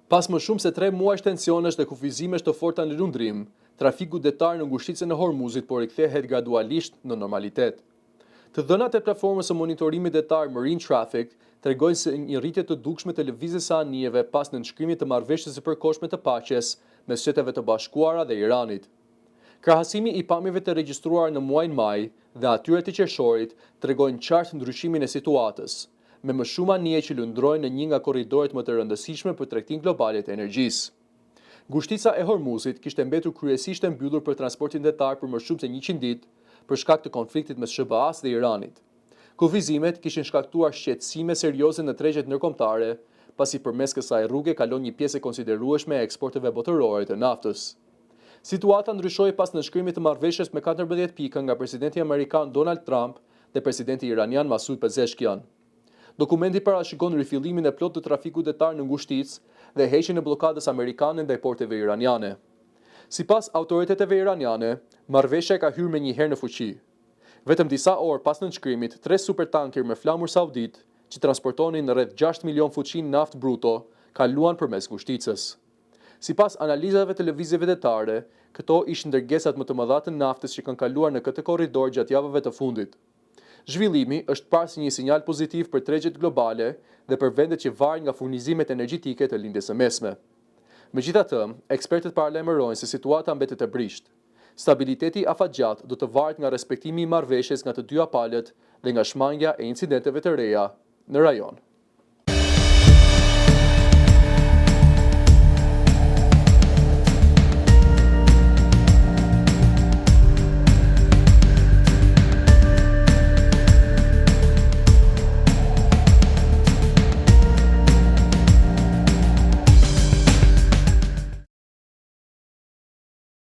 Pas më shumë se 3 muajsh tensionesh dhe kufizimesh të forta në lundrim, trafiku detar në ngushticën e Hormuzit po rikthehet gradualisht në normalitet. Të dhënat e platformës së monitorimit detar Marine Traffic tregojnë se një rritje të dukshme të lëvizjes së anijeve pas nënshkrimit të marrëveshjes së përkohshme të paqes mes Shteteve të Bashkuara dhe Iranit. Krahasimi i pamjeve të regjistruar në muajin maj dhe atyre të qershorit tregojnë qartë ndryshimin e situatës, me më shumë anije që lundrojnë në një nga korridoret më të rëndësishme për tregtinë globale të energjisë. Ngushtica e Hormuzit kishte mbetur kryesisht e mbyllur për transportin detar për më shumë se 100 ditë për shkak të konfliktit mes SBA-s dhe Iranit. Kufizimet kishin shkaktuar shqetësime serioze në tregjet ndërkombëtare, pasi përmes kësaj rruge kalon një pjesë e konsiderueshme e eksporteve botërore të naftës. Situata ndryshoi pas nënshkrimit të marrëveshjes me 14 pika nga presidenti amerikan Donald Trump dhe presidenti iranian Masoud Pezeshkian. Dokumenti parashikon rifillimin e plotë të trafikut detar në ngushticë dhe heqjen e bllokadës amerikane ndaj porteve iraniane. Sipas autoriteteve iraniane, marrëveshja ka hyrë menjëherë në fuqi. Vetëm disa orë pas nënshkrimit, 3 supertanker me flamur saudit, që transportonin rreth 6 milion fuqin naftë bruto, kaluan përmes ngushticës. Sipas analizave të lëvizjeve detare, këto ishin ndërgesat më të mëdha të naftës që kanë kaluar në këtë korridor gjatë javëve të fundit. Zhvillimi është parë si një sinjal pozitiv për tregjet globale dhe për vendet që varen nga furnizimet energjetike të lindjes së mesme. Megjithatë, ekspertët paralajmërojnë se situata mbetet e brisht. Stabiliteti afatgjat do të varet nga respektimi i marrëveshjes nga të dyja palët dhe nga shmangja e incidenteve të reja në rajon.